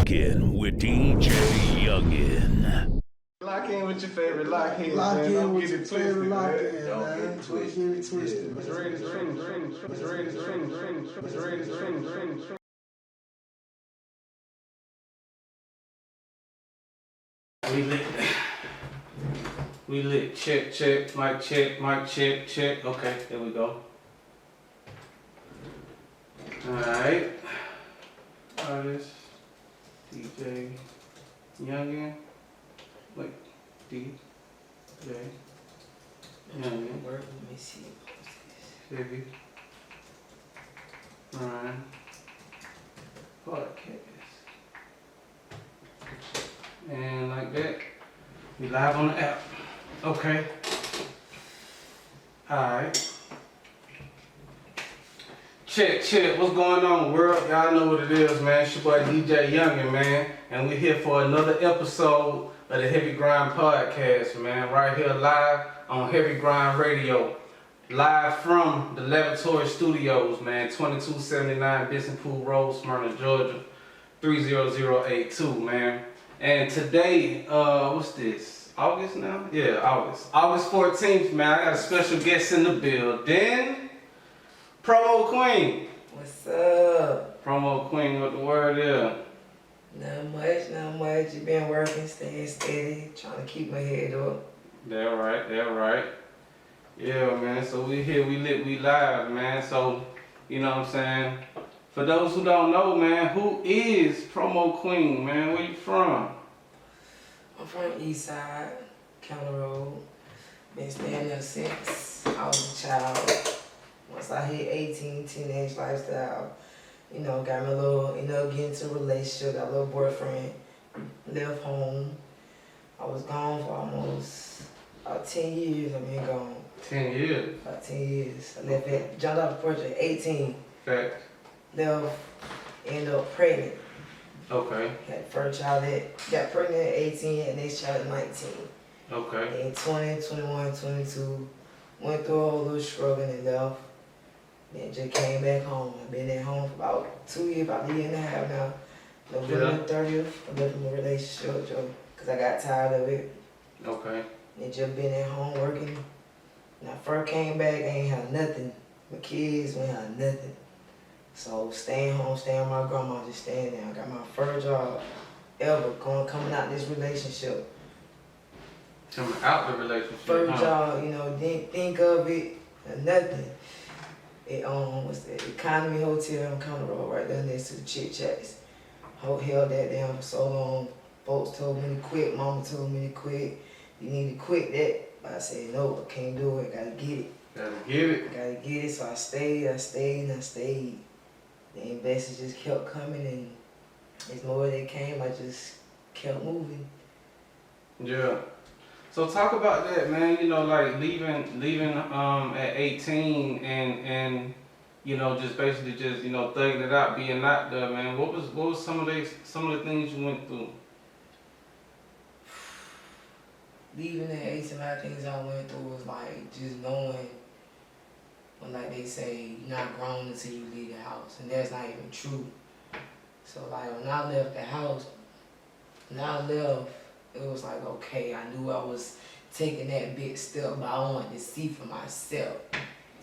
Lock in with DJ Youngin. Lock in with your favorite lockhead, man. Lock in Don't with get your it favorite twisted, lockhead, man. man. Don't get it twisted. Get it twisted. It's ready to trend. It's ready to trend. It's ready to trend. We lit. Check, check, mic check, mic check, check. Okay, there we go. Alright. Artist, DJ Youngin. Wait, DJ Youngin. Let me see. Chevy. Ryan. Podcast. And like that, we live on the app. Okay. Alright. Check, check. What's going on, world? Y'all know what it is, man. It's your boy DJ Youngin, man. And we're here for another episode of the Heavy Grind Podcast, man. Right here live on Heavy Grind Radio. Live from the Laboratory Studios, man. 2279 Bison Pool Road, Smyrna, Georgia. 30082, man. And today, what's this? August now? Yeah, August. August 14th, man. I got a special guest in the building. Promo Queen. What's up? Promo Queen, what the word is? Not much. You been working, staying steady, trying to keep my head up. They're right. Yeah, man. So we here, we lit, we live, man. So, you know what I'm saying? For those who don't know, man, who is Promo Queen, man? Where you from? I'm from East Side, County Road. Been staying there since I was a child. Once I hit 18, teenage lifestyle, got me a little, get into a relationship, got a little boyfriend, left home. I was gone for almost about 10 years. I've been gone. 10 years. About 10 years. I left it, jumped off the porch at 18. Fact. Left, ended up pregnant. Okay. Had the first child got pregnant at 18 and next child at 19. Okay. And 20, 21, 22, went through a whole little struggle and left. Then just came back home. I've been at home for about 2 years, about a year and a half now. November 30th, I left my relationship because I got tired of it. Okay. And just been at home working. When I first came back, I ain't had nothing. My kids, we ain't had nothing. So staying home, staying with my grandma, just staying there. I got my first job ever coming out this relationship. Coming out the relationship. First job, didn't think of it, nothing. It what's that? Economy Hotel on County Road, right there next to the Chit Chats. Held that down for so long. Folks told me to quit, mama told me to quit. You need to quit that. But I said, no, I can't do it, gotta get it. Gotta get it, so I stayed. The investors just kept coming, and as more they came, I just kept moving. Yeah. So talk about that, man. Like leaving at 18 and just basically thugging it out, being out there, man. What was some of the things you went through? Leaving at 18, a lot of things I went through was like just knowing when, like they say, you're not grown until you leave the house, and that's not even true. So like when I left the house, it was like, okay, I knew I was taking that big step, but I wanted to see for myself.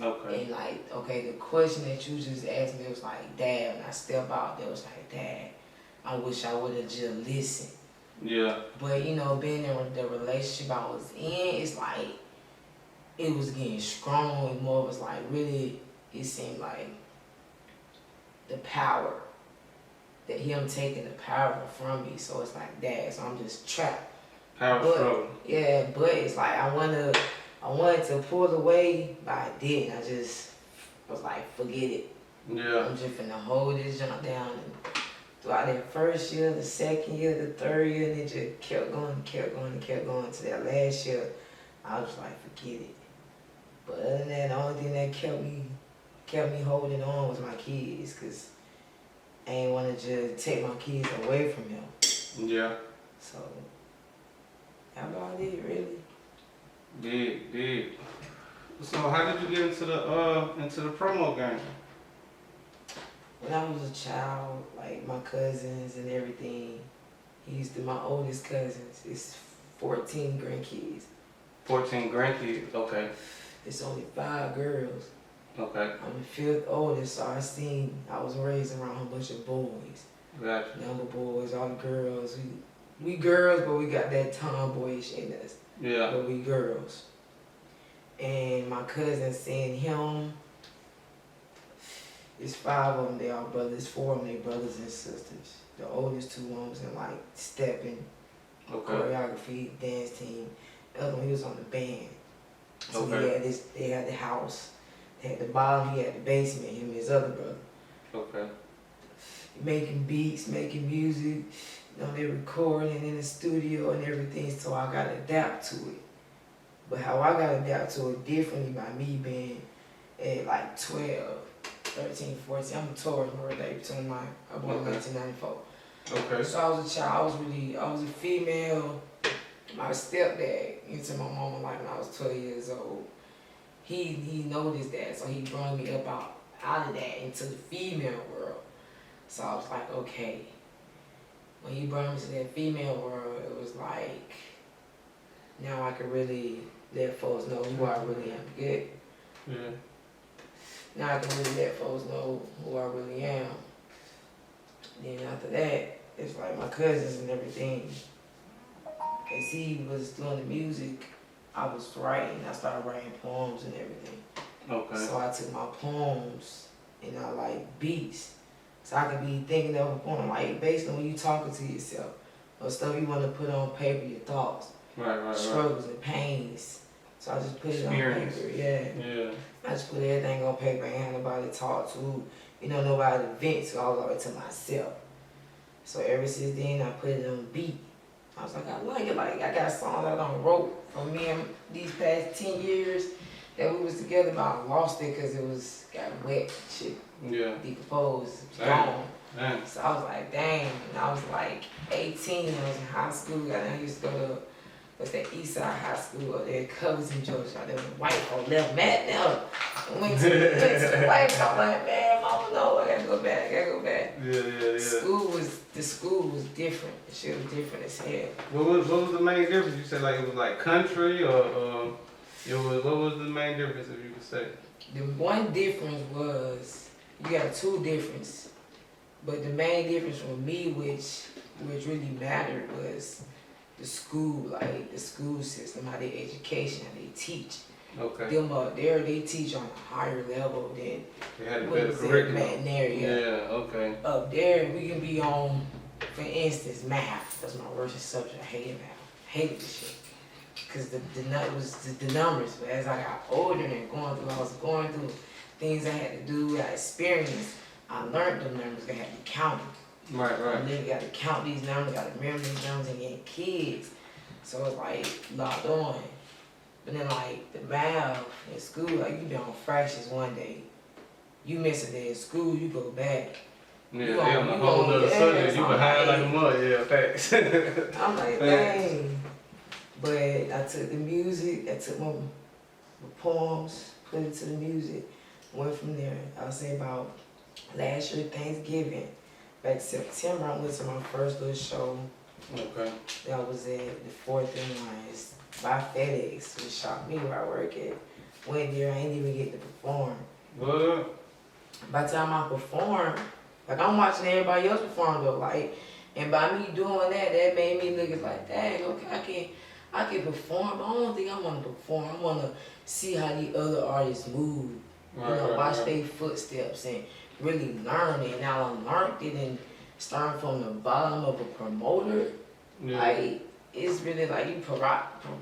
Okay. And like, okay, the question that you just asked me was like, Dad, when I step out there, was like, Dad, I wish I would have just listened. Yeah. But being in the relationship I was in, it's like, it was getting strong, and more was like, really, it seemed like the power, that him taking the power from me. So it's like, Dad, so I'm just trapped. Power struggle. Yeah, but it's like I wanted to pull away, but I didn't. I just was like, forget it. Yeah. I'm just finna hold this junk down. And throughout that first year, the second year, the third year, and it just kept going to that last year. I was like, forget it. But other than that, the only thing that kept me holding on was my kids, because I ain't want to just take my kids away from him. Yeah. So that's about it, really. Did. So how did you get into the promo game? When I was a child, like my cousins and everything, my oldest cousins, it's 14 grandkids. 14 grandkids. Okay. It's only 5 girls. Okay. I'm the 5th oldest, so I was raised around a bunch of boys. Gotcha. Number boys, all the girls. We girls, but we got that tomboyish in us. Yeah. But we girls. And my cousin seen him. It's 5 of them, they all brothers. 4 of them, they brothers and sisters. The oldest 2 ones in like stepping, Okay. choreography, dance team. The other one, he was on the band. So Okay. they had the house. They had the bottom, he had the basement, him and his other brother. Okay. Making beats, making music, they recording in the studio and everything, so I gotta adapt to it. But how I gotta adapt to it differently by me being at like 12, 13, 14. I'm a Taurus birthday between I born in 1994. Okay. So I was a child, I was a female. My stepdad into my mama like when I was 12 years old. He noticed that, so he brought me up out of that into the female world. So I was like, okay. When he brought me to that female world, it was like, now I can really let folks know who I really am. Good. Yeah. Now I can really let folks know who I really am. Then after that, it's like my cousins and everything. As he was doing the music, I was writing. I started writing poems and everything. Okay. So I took my poems and I like beats. So I could be thinking of a poem, like based on when you talking to yourself, or stuff you want to put on paper, your thoughts, Right. struggles and pains. So I just put it on Experience. paper, yeah. Yeah. I just put everything on paper, ain't had nobody to talk to, nobody to vent to, I was always to myself. So ever since then, I put it on beat. I was like, I like it, like I got songs I done wrote for me and these past 10 years that we was together, but I lost it because it got wet, shit. Yeah. Decomposed, Damn. gone. Damn. So I was like, dang. And I was like 18, I was in high school. I used to go to that East Side High School up there, Covington, Georgia. There was a white folk left mad now. I went to the white folk, like, man, mama, no, I gotta go back. Yeah. The school was different. The shit was different as hell. What was the main difference? You said like it was like country or what was the main difference if you could say? The one difference was, you got 2 differences. But the main difference for me, which really mattered, was the school, like the school system, how they education, how they teach. Okay. Them up there, they teach on a higher level than They had a what better is it, curriculum. area. Yeah. Okay. Up there, we can be on, for instance, math. That's my worst subject. I hated math. Hated this shit. Because the numbers. But as I got older and I was going through things I had to do, I experienced, I learned the numbers that had to be counted. Right. And then you got to count these numbers, got to remember these numbers, and you ain't kids. So it's like locked on. But then like the math in school, like you be on fractions one day. You miss a day in school, you go back. Yeah, You they on a on- whole you on- nother yeah, subject. You I'm behind like a like- mud. Yeah, facts. I'm like, Facts. dang. But I took the music, I took my poems, put it to the music, went from there. I would say about last year, Thanksgiving, back September, I went to my first little show. Okay. That was at the 4th and Lines by FedEx, which shocked me where I work at. Went there, I ain't even get to perform. What? By the time I perform, like I'm watching everybody else perform though, like, and by me doing that made me look at like, dang, okay, I can perform, but I don't think I want to perform. I want to see how the other artists move, watch their footsteps and really learn it. Now I learned it and starting from the bottom of a promoter, Yeah. like, it's really like you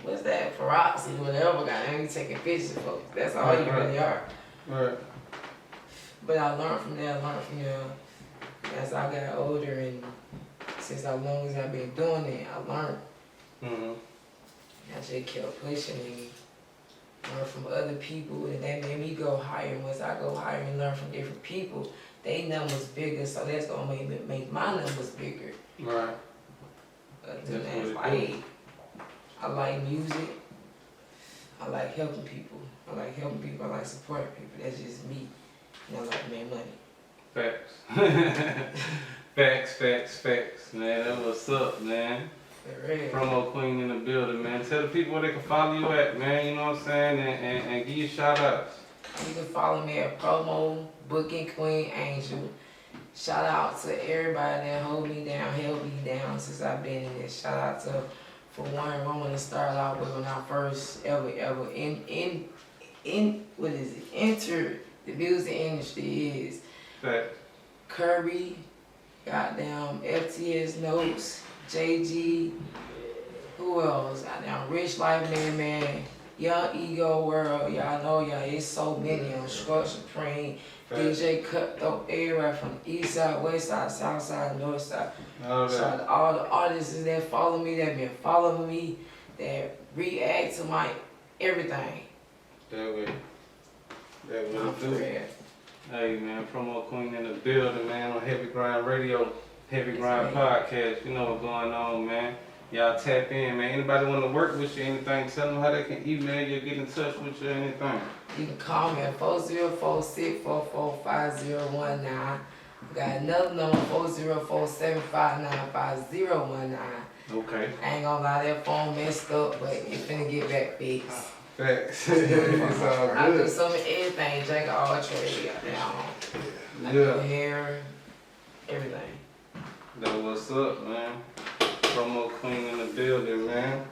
what's that, paparazzi, whatever, goddamn, you taking pictures of folks. That's all you really are. Right. But I learned from there, as I got older and since how long as I've been doing it, I learned. Mm-hmm. I just kept pushing and learn from other people, and that made me go higher. Once I go higher and learn from different people, they numbers bigger, so that's gonna make my numbers bigger. Right. Other than That's that, what it like, I like music. I like helping people. I like supporting people. That's just me. And I like to make money. Facts. Facts, man. That what's up, man. For real. Promo Queen in the building, man. Tell the people where they can follow you at, man. You know what I'm saying? And give you shout outs. You can follow me at Promo Booking Queen Angel. Shout out to everybody that hold me down, held me down since I've been in this. Shout out to, for one, I'm gonna start out with when I first ever entered the music industry is Facts. Kirby, goddamn FTS Notes, JG, who else? Goddamn Rich Life Man, Young Ego World, y'all know y'all, it's so many on Struck Supreme, DJ Cutthroat, everywhere from the east side, west side, south side, north side. All So that. all the artists that follow me, that been following me, that react to my everything. That way. That I'm will for do. real. Hey, man. Promo Queen in the building, man. On Heavy Grind Radio, Heavy Grind Podcast. You know what's going on, man. Y'all tap in, man. Anybody want to work with you, anything, tell them how they can email you, get in touch with you, anything. You can call me at 404-644-5019. I got another number, 404-759-5019. Okay. I ain't gonna lie, that phone messed up, but it finna get back fixed. Facts. It's all I do good. some of everything, Jack all trade down. I do Yeah. hair, everything. That what's up, man. Promo Queen in the building, man.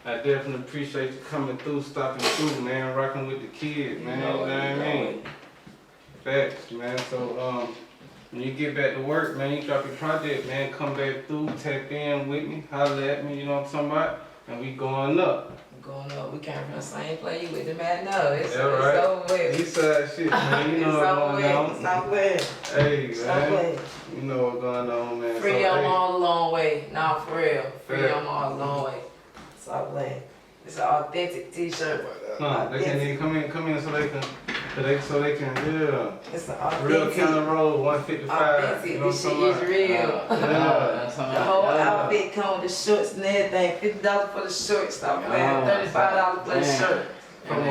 I definitely appreciate you coming through, stopping through, man, rocking with the kids, man. You know what I mean? Facts, man. So, when you get back to work, man, you drop your project, man, come back through, tap in with me, holler at me, you know what I'm talking about? And we going up. Going up, we came from the same place you with the man. No, it's right. over with. Eastside shit, man. You know It's what's over going on. with. Stop playing. Hey, Stop man. playing. You know what's going on, man. Free So, them hey, all a long way. Nah, for real. Free Fair. them all a long way. Stop playing. It's an authentic t-shirt. No, they can even come in so they can, yeah. It's an Real authentic. County Road, 155. Authentic. You know This what shit I'm is talking real. about? Yeah. The whole outfit come with the shorts and everything. $50 for the shorts. Stop playing. $35 for the shirt. Man,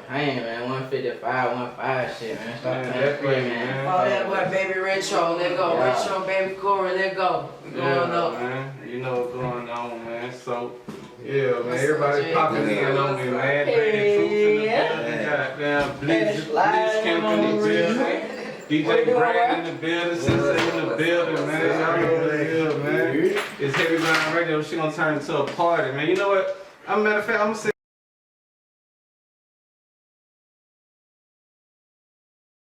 I ain't man, 155, 15 shit, man. Stop Man, playing that free, way, man. man. Oh, that boy, baby Retro. Let go. Yeah. Retro, baby Corey. Let go. We going Yeah, up. man. You know what's going on, man. So, yeah, man. What's Everybody up, popping Jay? in on me, man. Hey, Bringing troops in the yeah. building. Goddamn, Blitz Live Camp on in the the building. radio. DJ Brad in the building, Sensei in the building, man. Y'all know what it is, man. It's Heavy Grind Radio. She gonna turn into a party, man. You know what? Matter of fact, I'm gonna say